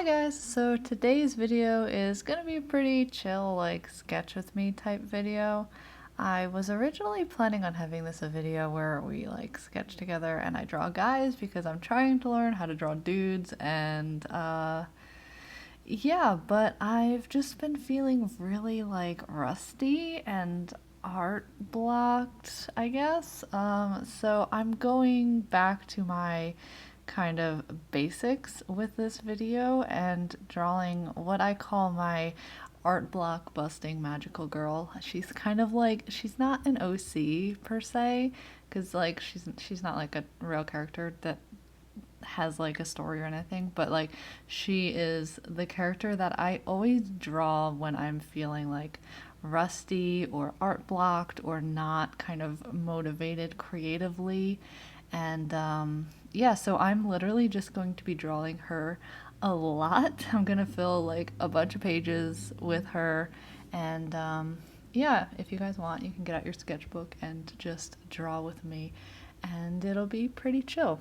guys, so today's video is gonna be a pretty chill, like sketch with me type video. I was originally planning on having this a video where we like sketch together and I draw guys because I'm trying to learn how to draw dudes and yeah, but I've just been feeling really like rusty and art blocked, I guess. So I'm going back to my kind of basics with this video and drawing what I call my art block busting magical girl. She's kind of like, she's not an OC per se, because like she's not like a real character that has like a story or anything, but like she is the character that I always draw when I'm feeling like rusty or art blocked or not kind of motivated creatively. And yeah, so I'm literally just going to be drawing her a lot. I'm gonna fill like a bunch of pages with her. And yeah, if you guys want, you can get out your sketchbook and just draw with me, and it'll be pretty chill.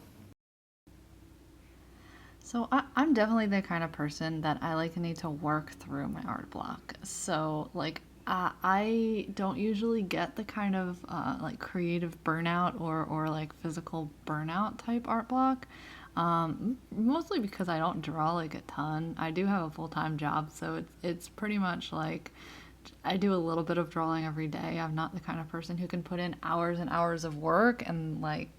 So I'm definitely the kind of person that I like need to work through my art block. So like I don't usually get the kind of like creative burnout or like physical burnout type art block. Mostly because I don't draw like a ton. I do have a full-time job, so it's pretty much like I do a little bit of drawing every day. I'm not the kind of person who can put in hours and hours of work and like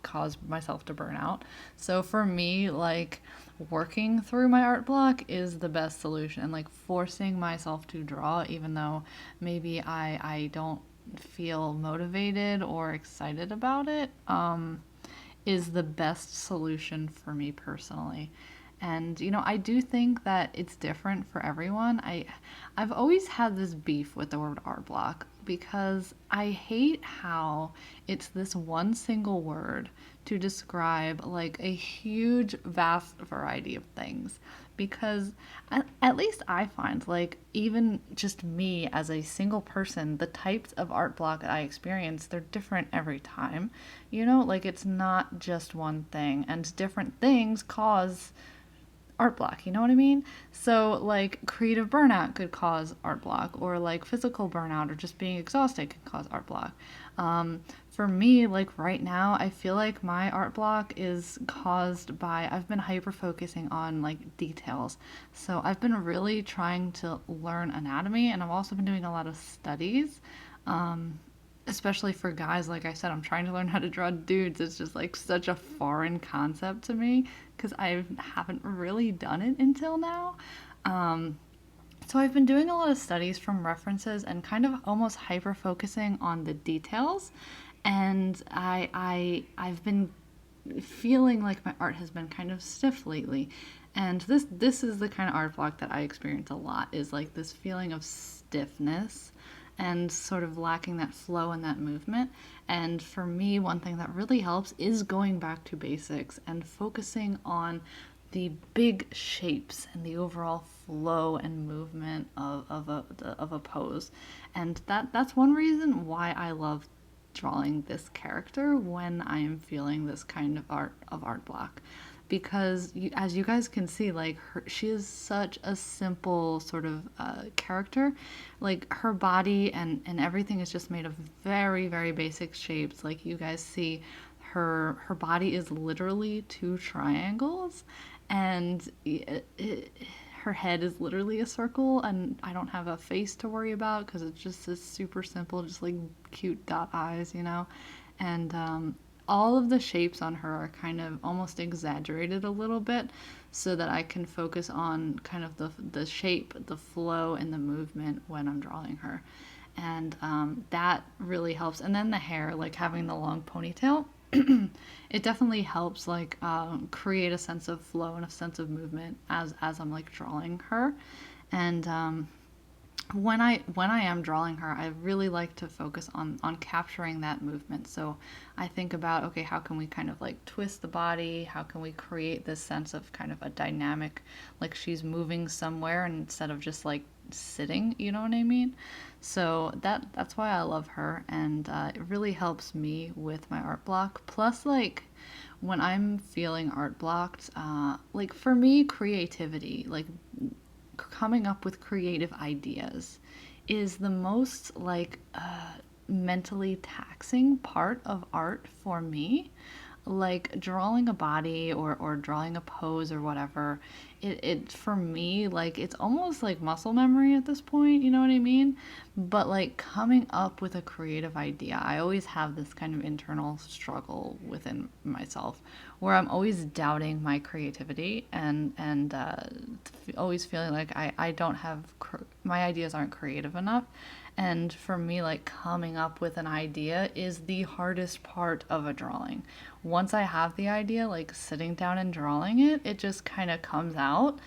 cause myself to burn out. So for me, like working through my art block is the best solution. And like forcing myself to draw, even though maybe I don't feel motivated or excited about it, is the best solution for me personally. And you know, I do think that it's different for everyone. I've always had this beef with the word art block because I hate how it's this one single word to describe like a huge vast variety of things. Because at least I find like even just me as a single person, the types of art block that I experience, they're different every time. You know, like it's not just one thing, and different things cause art block, you know what I mean? So like creative burnout could cause art block, or like physical burnout or just being exhausted could cause art block. For me, like right now, I feel like my art block is caused by I've been hyper focusing on like details. So I've been really trying to learn anatomy, and I've also been doing a lot of studies. Especially for guys, like I said, I'm trying to learn how to draw dudes. It's just like such a foreign concept to me because I haven't really done it until now. Um, so I've been doing a lot of studies from references and kind of almost hyper focusing on the details. And I've been feeling like my art has been kind of stiff lately. And this is the kind of art block that I experience a lot, is like this feeling of stiffness and sort of lacking that flow and that movement. And for me, one thing that really helps is going back to basics and focusing on the big shapes and the overall flow and movement of a pose. And that's one reason why I love drawing this character when I am feeling this kind of art block, because as you guys can see, like she is such a simple sort of character. Like her body and everything is just made of very basic shapes. Like you guys see, her body is literally two triangles, and her head is literally a circle, and I don't have a face to worry about because it's just this super simple, just like cute dot eyes, you know? And all of the shapes on her are kind of almost exaggerated a little bit so that I can focus on kind of the shape, the flow, and the movement when I'm drawing her. And that really helps. And then the hair, like having the long ponytail, it definitely helps like create a sense of flow and a sense of movement as I'm like drawing her. And when I am drawing her, I really like to focus on capturing that movement. So I think about, okay, how can we kind of like twist the body? How can we create this sense of kind of a dynamic, like she's moving somewhere instead of just like sitting, you know what I mean? So that's why I love her, and it really helps me with my art block. Plus, like when I'm feeling art blocked, like for me, creativity, like coming up with creative ideas is the most like mentally taxing part of art for me. Like drawing a body or drawing a pose or whatever, it for me, like it's almost like muscle memory at this point, you know what I mean? But like coming up with a creative idea, I always have this kind of internal struggle within myself where I'm always doubting my creativity and always feeling like I don't have my ideas aren't creative enough. And for me, like coming up with an idea is the hardest part of a drawing. Once I have the idea, like sitting down and drawing it, it just kind of comes out.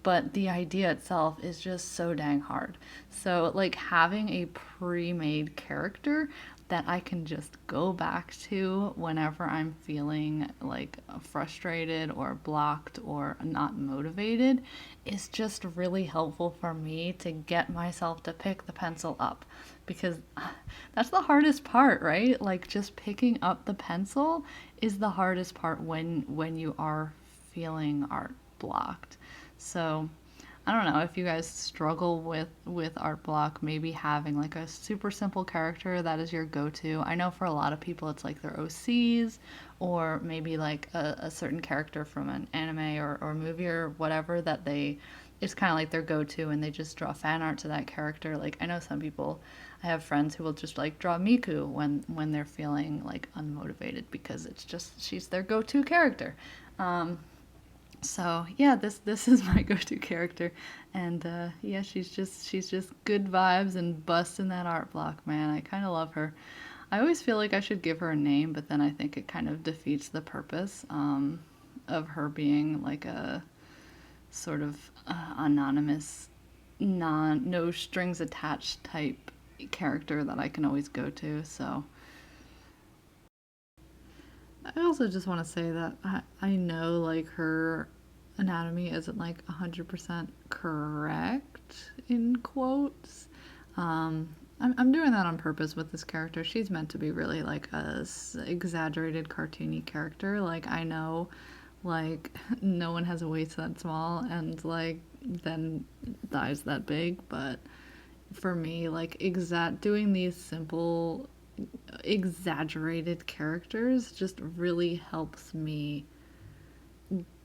But the idea itself is just so dang hard. So, like having a pre made character that I can just go back to whenever I'm feeling like frustrated or blocked or not motivated is just really helpful for me to get myself to pick the pencil up, because that's the hardest part, right? Like just picking up the pencil is the hardest part when you are feeling art blocked. So I don't know if you guys struggle with art block, maybe having like a super simple character that is your go-to. I know for a lot of people it's like their OCs, or maybe like a certain character from an anime or movie or whatever that they it's kind of like their go-to and they just draw fan art to that character. Like I know some people, I have friends who will just like draw Miku when they're feeling like unmotivated because it's just she's their go-to character. So yeah, this is my go-to character, and yeah, she's just good vibes and busting that art block, man. I kind of love her. I always feel like I should give her a name, but then I think it kind of defeats the purpose of her being like a sort of anonymous, no strings attached type character that I can always go to. So I also just want to say that I know like her anatomy isn't like 100% correct in quotes. I'm doing that on purpose with this character. She's meant to be really like a exaggerated cartoony character. Like I know like no one has a waist that small and like then thighs that big, but for me like doing these simple exaggerated characters just really helps me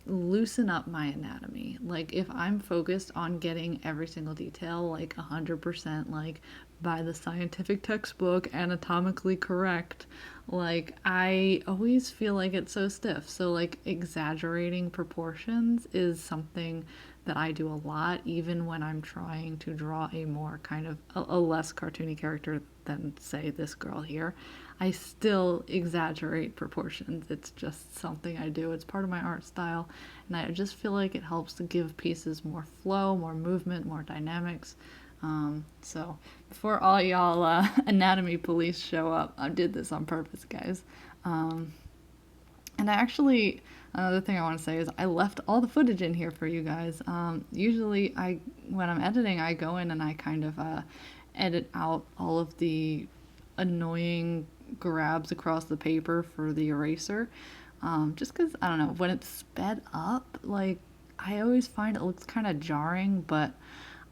loosen up my anatomy. Like if I'm focused on getting every single detail like 100% like by the scientific textbook anatomically correct, like I always feel like it's so stiff. So like exaggerating proportions is something that I do a lot even when I'm trying to draw a more kind of a less cartoony character than say this girl here. I still exaggerate proportions. It's just something I do. It's part of my art style, and I just feel like it helps to give pieces more flow, more movement, more dynamics. So before all y'all anatomy police show up, I did this on purpose, guys. And I actually, another thing I want to say is I left all the footage in here for you guys. Usually, when I'm editing, I go in and I kind of edit out all of the annoying grabs across the paper for the eraser. Just because, I don't know, when it's sped up, like, I always find it looks kind of jarring, but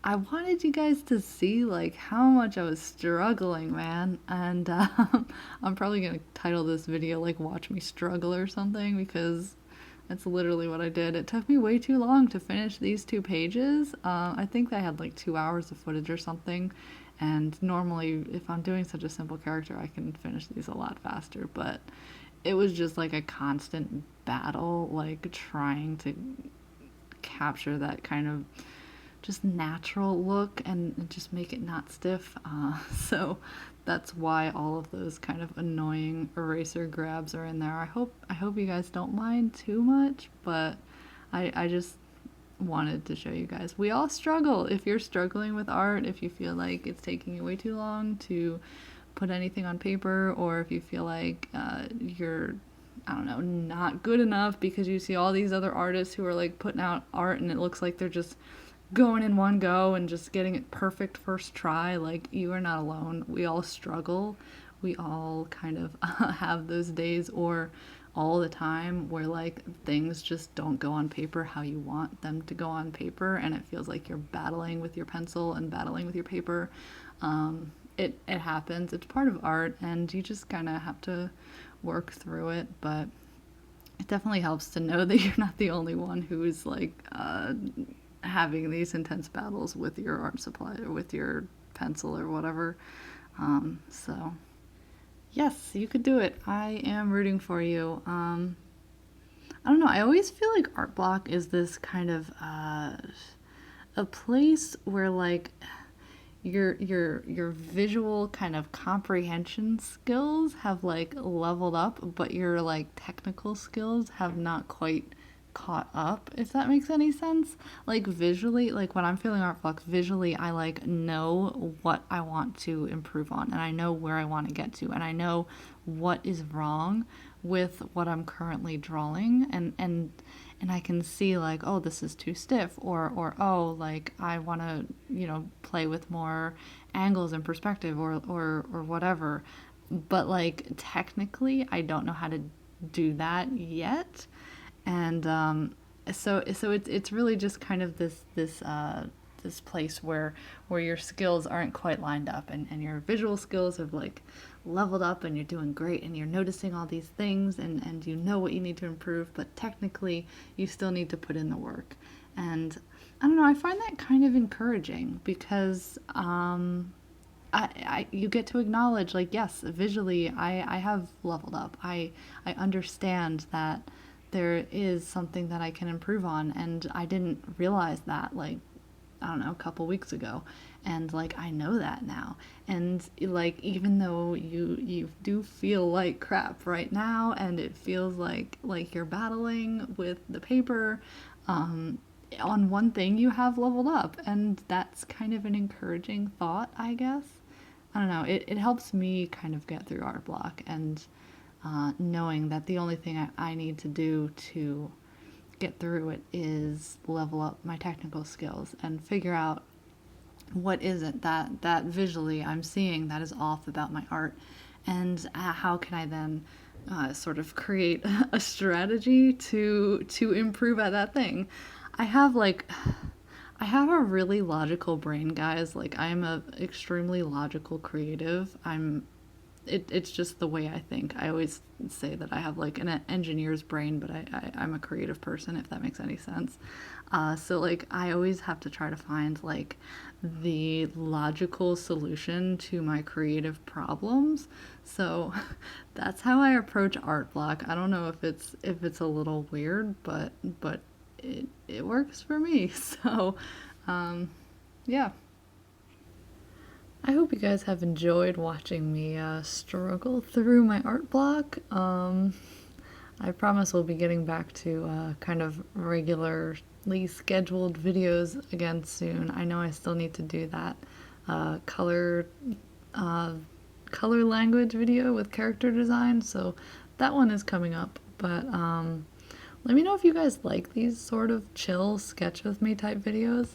I wanted you guys to see, like, how much I was struggling, man. And I'm probably going to title this video, like, Watch Me Struggle or something, because that's literally what I did. It took me way too long to finish these 2 pages. I think I had, like, 2 hours of footage or something. And normally, if I'm doing such a simple character, I can finish these a lot faster. But it was just like a constant battle, like trying to capture that kind of just natural look and just make it not stiff. So that's why all of those kind of annoying eraser grabs are in there. I hope you guys don't mind too much, but I just wanted to show you guys. We all struggle. If you're struggling with art, if you feel like it's taking you way too long to put anything on paper, or if you feel like you're, I don't know, not good enough because you see all these other artists who are like putting out art and it looks like they're just going in one go and just getting it perfect first try, like you are not alone. We all struggle. We all kind of have those days, or all the time where like things just don't go on paper how you want them to go on paper, and it feels like you're battling with your pencil and battling with your paper. It happens. It's part of art, and you just kind of have to work through it. But it definitely helps to know that you're not the only one who's like having these intense battles with your art supply or with your pencil or whatever. So yes, you could do it. I am rooting for you. I don't know. I always feel like art block is this kind of a place where like your visual kind of comprehension skills have like leveled up, but your like technical skills have not quite caught up, if that makes any sense. Like visually, like when I'm feeling art block, visually I like know what I want to improve on, and I know where I want to get to, and I know what is wrong with what I'm currently drawing, and I can see like, oh, this is too stiff, or oh, like I want to, play with more angles and perspective, or whatever. But like technically I don't know how to do that yet. And so it's really just kind of this place where your skills aren't quite lined up, and your visual skills have like leveled up, and you're doing great, and you're noticing all these things, and you know what you need to improve, but technically you still need to put in the work. And I don't know, I find that kind of encouraging, because you get to acknowledge, like, yes, visually I have leveled up. I understand that there is something that I can improve on, and I didn't realize that, like, I don't know, a couple weeks ago, and like I know that now. And like, even though you do feel like crap right now, and it feels like you're battling with the paper, on one thing you have leveled up, and that's kind of an encouraging thought, I guess. I don't know, it helps me kind of get through art block, and knowing that the only thing I need to do to get through it is level up my technical skills and figure out what is it that visually I'm seeing that is off about my art, and how can I then sort of create a strategy to improve at that thing. I have a really logical brain, guys. Like, I'm a extremely logical creative. It's just the way I think. I always say that I have like an engineer's brain, but I'm a creative person, if that makes any sense. So like I always have to try to find like the logical solution to my creative problems. So that's how I approach art block. I don't know if it's a little weird, but it works for me. So yeah. I hope you guys have enjoyed watching me struggle through my art block. I promise we'll be getting back to kind of regularly scheduled videos again soon. I know I still need to do that color language video with character design, so that one is coming up. But let me know if you guys like these sort of chill sketch with me type videos.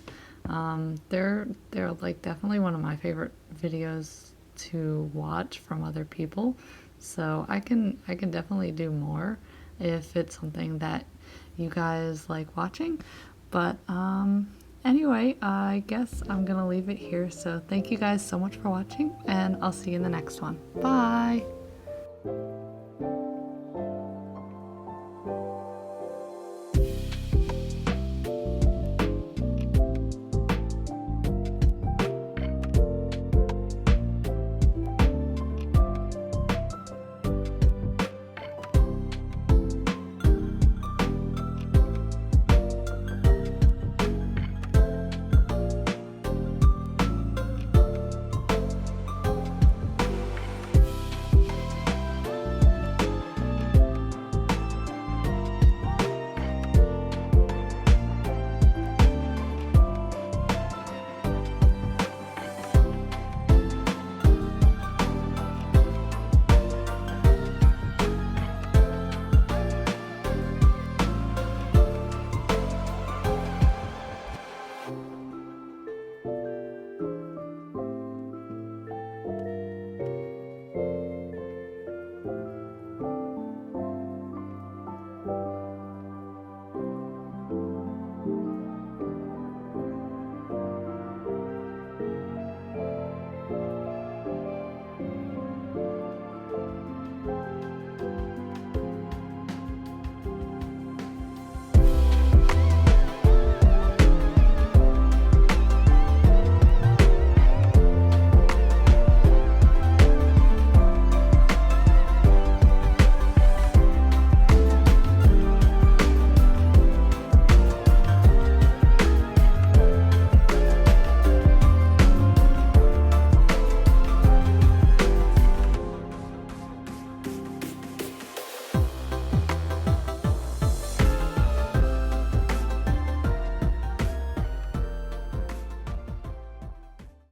They're like definitely one of my favorite videos to watch from other people, so I can definitely do more if it's something that you guys like watching. But anyway, I guess I'm gonna leave it here. So thank you guys so much for watching, and I'll see you in the next one. Bye.